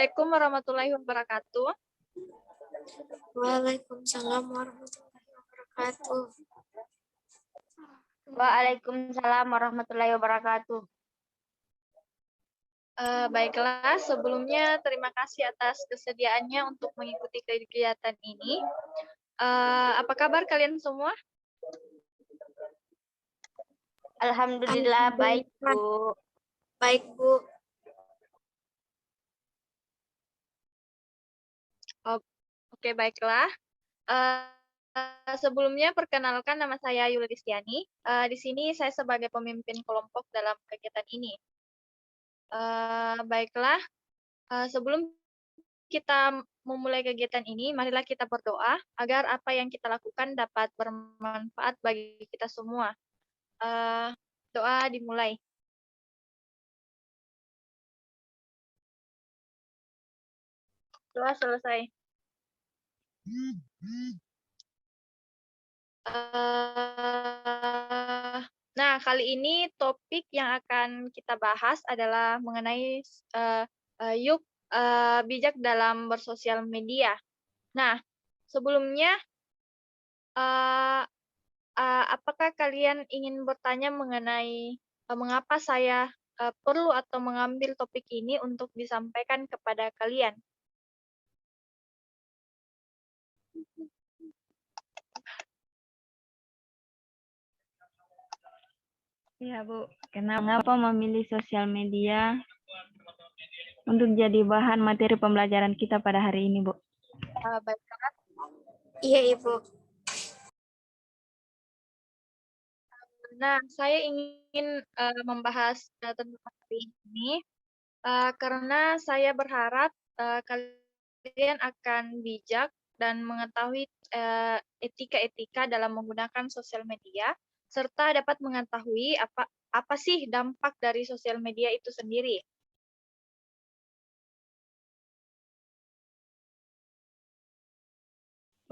Assalamualaikum warahmatullahi wabarakatuh. Waalaikumsalam warahmatullahi wabarakatuh. Waalaikumsalam warahmatullahi wabarakatuh. Baiklah, sebelumnya terima kasih atas kesediaannya untuk mengikuti kegiatan ini. Apa kabar kalian semua? Alhamdulillah baik, Bu. Baik, Bu. Oke, baiklah. Sebelumnya perkenalkan, nama saya Yuli Kristiani. Di sini saya sebagai pemimpin kelompok dalam kegiatan ini. Baiklah, sebelum kita memulai kegiatan ini, marilah kita berdoa agar apa yang kita lakukan dapat bermanfaat bagi kita semua. Doa dimulai. Doa selesai. Nah, kali ini topik yang akan kita bahas adalah mengenai yuk bijak dalam bersosial media. Nah, sebelumnya, apakah kalian ingin bertanya mengenai mengapa saya perlu atau mengambil topik ini untuk disampaikan kepada kalian? Ya, Bu. Kenapa memilih sosial media untuk jadi bahan materi pembelajaran kita pada hari ini, Bu? Baiklah. Iya, Ibu. Nah, saya ingin membahas tentang hari ini karena saya berharap kalian akan bijak dan mengetahui etika-etika dalam menggunakan sosial media, serta dapat mengetahui apa sih dampak dari sosial media itu sendiri.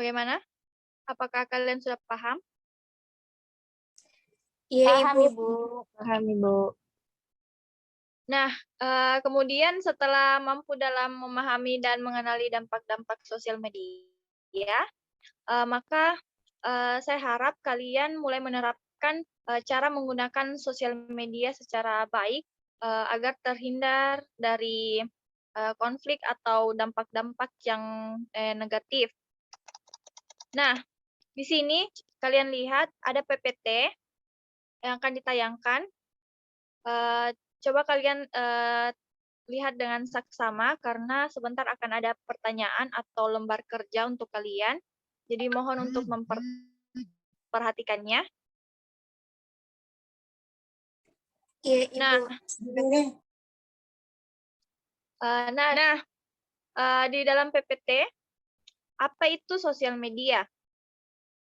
Bagaimana? Apakah kalian sudah paham? Iya, Paham, Ibu. Ibu. Paham, Ibu. Nah, kemudian setelah mampu dalam memahami dan mengenali dampak-dampak sosial media, maka saya harap kalian mulai menerapkan cara menggunakan sosial media secara baik agar terhindar dari konflik atau dampak-dampak yang negatif. Nah, di sini kalian lihat ada PPT yang akan ditayangkan. Coba kalian lihat dengan saksama karena sebentar akan ada pertanyaan atau lembar kerja untuk kalian. Jadi mohon untuk memperhatikannya. Iya, Ibu. Nah, di dalam PPT, apa itu sosial media?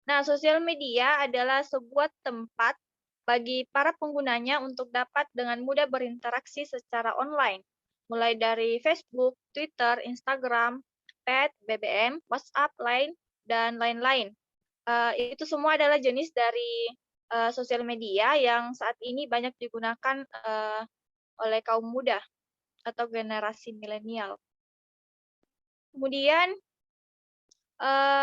Nah, sosial media adalah sebuah tempat bagi para penggunanya untuk dapat dengan mudah berinteraksi secara online, mulai dari Facebook, Twitter, Instagram, Pet, BBM, WhatsApp, Line, dan lain-lain. Itu semua adalah jenis dari sosial media yang saat ini banyak digunakan oleh kaum muda atau generasi milenial. Kemudian,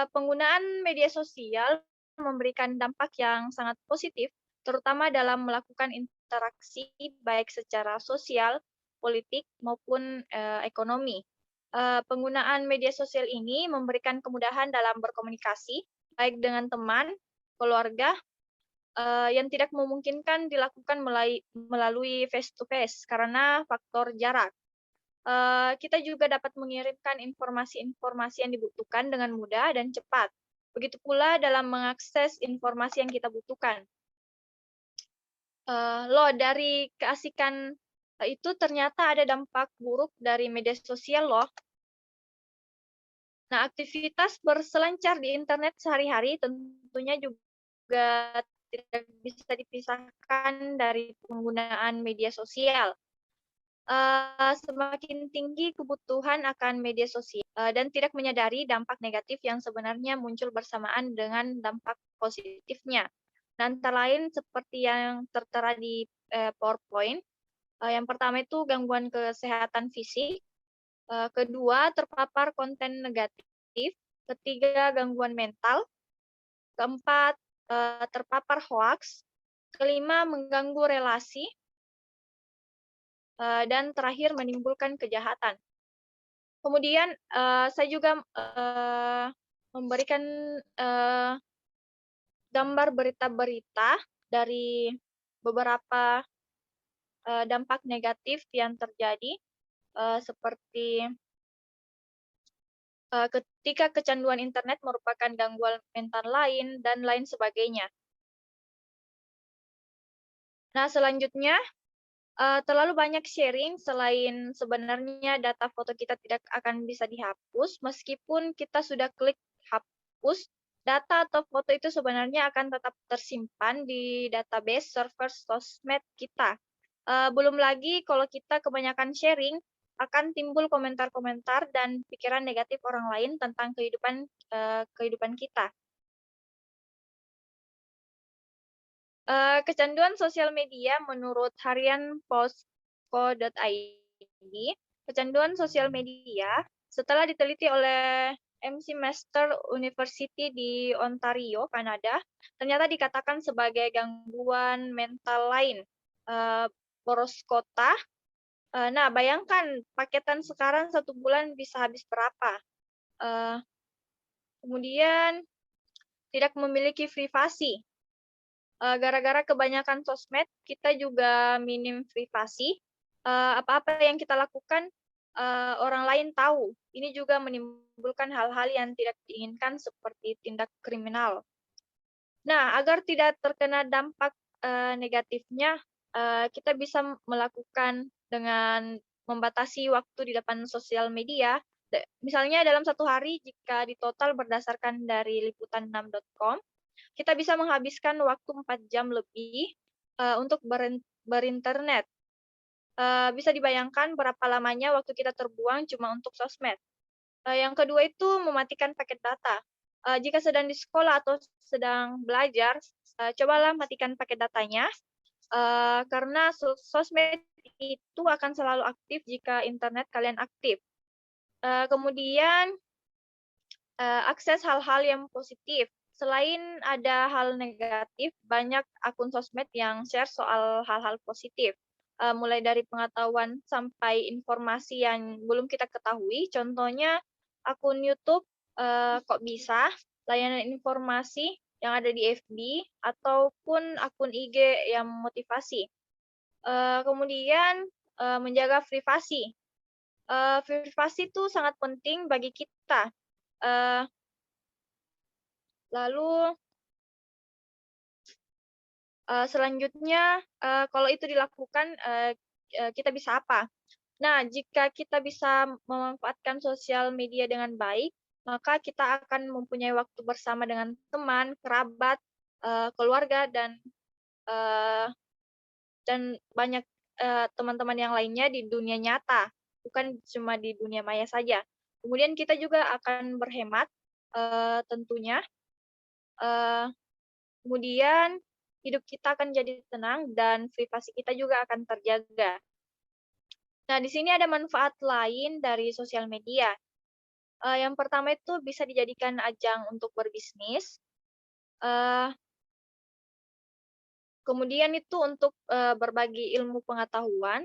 penggunaan media sosial memberikan dampak yang sangat positif, terutama dalam melakukan interaksi baik secara sosial, politik, maupun ekonomi. Penggunaan media sosial ini memberikan kemudahan dalam berkomunikasi, baik dengan teman, keluarga, yang tidak memungkinkan dilakukan melalui face-to-face karena faktor jarak. Kita juga dapat mengirimkan informasi-informasi yang dibutuhkan dengan mudah dan cepat. Begitu pula dalam mengakses informasi yang kita butuhkan. Dari keasikan itu ternyata ada dampak buruk dari media sosial loh. Nah, aktivitas berselancar di internet sehari-hari tentunya juga tidak bisa dipisahkan dari penggunaan media sosial. Semakin tinggi kebutuhan akan media sosial dan tidak menyadari dampak negatif yang sebenarnya muncul bersamaan dengan dampak positifnya. Nah, antara lain seperti yang tertera di PowerPoint. Yang pertama itu gangguan kesehatan fisik, Kedua, terpapar konten negatif. Ketiga, gangguan mental. Keempat, terpapar hoaks. Kelima, mengganggu relasi. Dan terakhir, menimbulkan kejahatan. Kemudian saya juga memberikan gambar berita-berita dari beberapa dampak negatif yang terjadi, seperti ketika kecanduan internet merupakan gangguan mental lain, dan lain sebagainya. Nah, selanjutnya, terlalu banyak sharing, selain sebenarnya data foto kita tidak akan bisa dihapus, meskipun kita sudah klik hapus, data atau foto itu sebenarnya akan tetap tersimpan di database server sosmed kita. Belum lagi kalau kita kebanyakan sharing, akan timbul komentar-komentar dan pikiran negatif orang lain tentang kehidupan kita. Kecanduan sosial media menurut harian Post.co.id, kecanduan sosial media setelah diteliti oleh McMaster University di Ontario, Kanada, ternyata dikatakan sebagai gangguan mental lain. Boros kota. Nah, bayangkan paketan sekarang 1 bulan bisa habis berapa. Kemudian tidak memiliki privasi. Gara-gara kebanyakan sosmed, kita juga minim privasi. Apa-apa yang kita lakukan, orang lain tahu. Ini juga menimbulkan hal-hal yang tidak diinginkan seperti tindak kriminal. Nah, agar tidak terkena dampak negatifnya, kita bisa melakukan dengan membatasi waktu di depan sosial media. Misalnya dalam 1 hari, jika ditotal berdasarkan dari liputan6.com, kita bisa menghabiskan waktu 4 jam lebih untuk berinternet. Bisa dibayangkan berapa lamanya waktu kita terbuang cuma untuk sosmed. Yang kedua itu mematikan paket data. Jika sedang di sekolah atau sedang belajar, cobalah matikan paket datanya, karena sosmed itu akan selalu aktif jika internet kalian aktif. Kemudian akses hal-hal yang positif. Selain ada hal negatif, banyak akun sosmed yang share soal hal-hal positif. Mulai dari pengetahuan sampai informasi yang belum kita ketahui. Contohnya akun YouTube Kok Bisa, layanan informasi yang ada di FB, ataupun akun IG yang motivasi. Kemudian menjaga privasi. Privasi itu sangat penting bagi kita. Lalu selanjutnya, kalau itu dilakukan, kita bisa apa? Nah, jika kita bisa memanfaatkan sosial media dengan baik, maka kita akan mempunyai waktu bersama dengan teman, kerabat, keluarga, dan banyak teman-teman yang lainnya di dunia nyata, bukan cuma di dunia maya saja. Kemudian kita juga akan berhemat, tentunya. Kemudian hidup kita akan jadi tenang dan privasi kita juga akan terjaga. Nah, di sini ada manfaat lain dari sosial media. Yang pertama itu bisa dijadikan ajang untuk berbisnis. Kemudian itu untuk berbagi ilmu pengetahuan.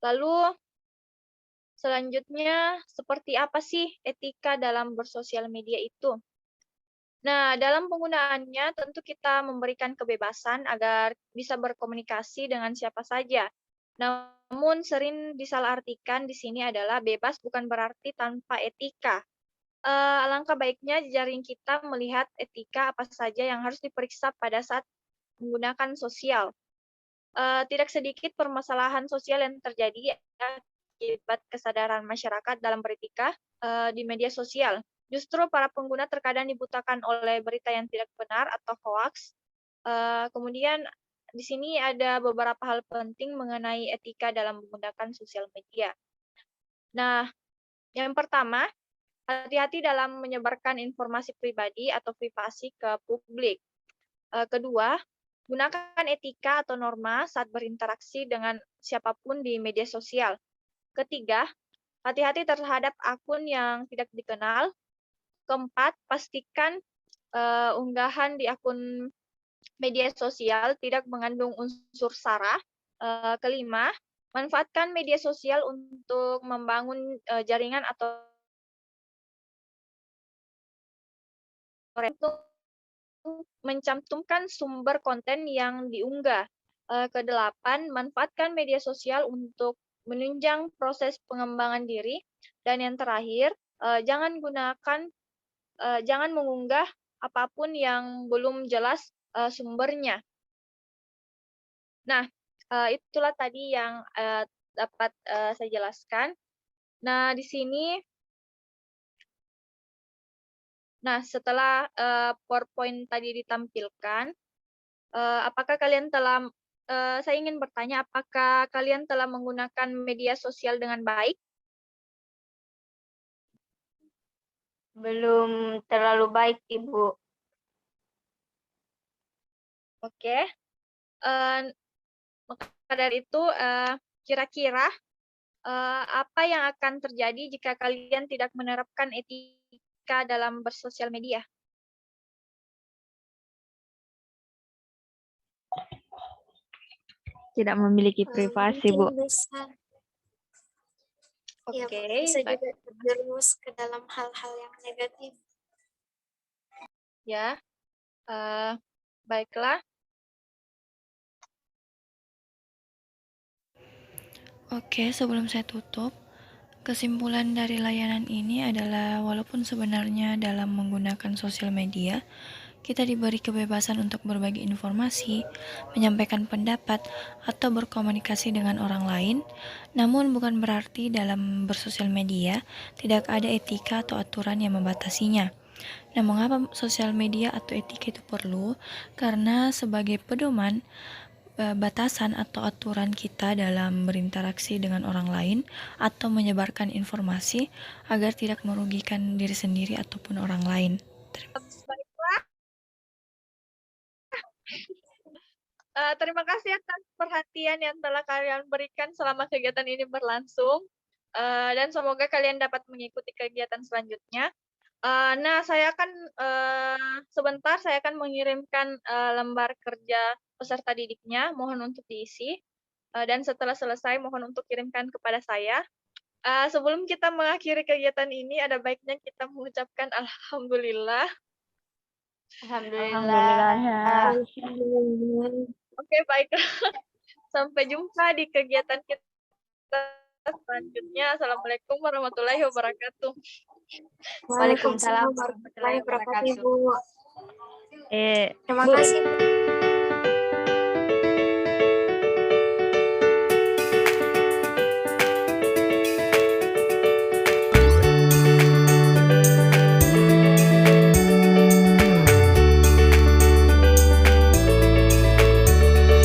Lalu selanjutnya, seperti apa sih etika dalam bersosial media itu? Nah, dalam penggunaannya tentu kita memberikan kebebasan agar bisa berkomunikasi dengan siapa saja. Namun sering disalahartikan di sini adalah bebas bukan berarti tanpa etika. Alangkah baiknya jaring kita melihat etika apa saja yang harus diperiksa pada saat menggunakan sosial. Tidak sedikit permasalahan sosial yang terjadi akibat kesadaran masyarakat dalam beretika di media sosial. Justru para pengguna terkadang dibutakan oleh berita yang tidak benar atau hoaks. Kemudian di sini ada beberapa hal penting mengenai etika dalam menggunakan sosial media. Nah, yang pertama, hati-hati dalam menyebarkan informasi pribadi atau privasi ke publik. Kedua, gunakan etika atau norma saat berinteraksi dengan siapapun di media sosial. Ketiga, hati-hati terhadap akun yang tidak dikenal. Keempat, pastikan unggahan di akun media sosial tidak mengandung unsur sara. Kelima, manfaatkan media sosial untuk membangun jaringan atau untuk mencantumkan sumber konten yang diunggah. Kedelapan, manfaatkan media sosial untuk menunjang proses pengembangan diri. Dan yang terakhir, jangan mengunggah apapun yang belum jelas sumbernya. Nah, itulah tadi yang dapat saya jelaskan. Nah, di sini, setelah PowerPoint tadi ditampilkan, apakah kalian telah, saya ingin bertanya, apakah kalian telah menggunakan media sosial dengan baik? Belum terlalu baik, Ibu. Oke. Maka dari itu, kira-kira apa yang akan terjadi jika kalian tidak menerapkan etika dalam bersosial media? Tidak memiliki privasi, Bu. Mungkin bisa, ya, Oke, bisa baik. juga terjerumus ke dalam hal-hal yang negatif. Ya, baiklah. Oke, sebelum saya tutup, kesimpulan dari layanan ini adalah walaupun sebenarnya dalam menggunakan sosial media, kita diberi kebebasan untuk berbagi informasi, menyampaikan pendapat, atau berkomunikasi dengan orang lain, namun bukan berarti dalam bersosial media tidak ada etika atau aturan yang membatasinya. Nah, mengapa sosial media atau etika itu perlu? Karena sebagai pedoman, batasan atau aturan kita dalam berinteraksi dengan orang lain atau menyebarkan informasi agar tidak merugikan diri sendiri ataupun orang lain. Baiklah. Terima kasih atas perhatian yang telah kalian berikan selama kegiatan ini berlangsung. Dan semoga kalian dapat mengikuti kegiatan selanjutnya. Nah, sebentar saya akan mengirimkan lembar kerja peserta didiknya, mohon untuk diisi. Dan setelah selesai, mohon untuk kirimkan kepada saya. Sebelum kita mengakhiri kegiatan ini, ada baiknya kita mengucapkan Alhamdulillah. Alhamdulillah ya. Oke, baiklah. Sampai jumpa di kegiatan kita selanjutnya. Assalamualaikum warahmatullahi wabarakatuh. Waalaikumsalam warahmatullahi wabarakatuh, Ibu. Bu. Terima kasih, Bu.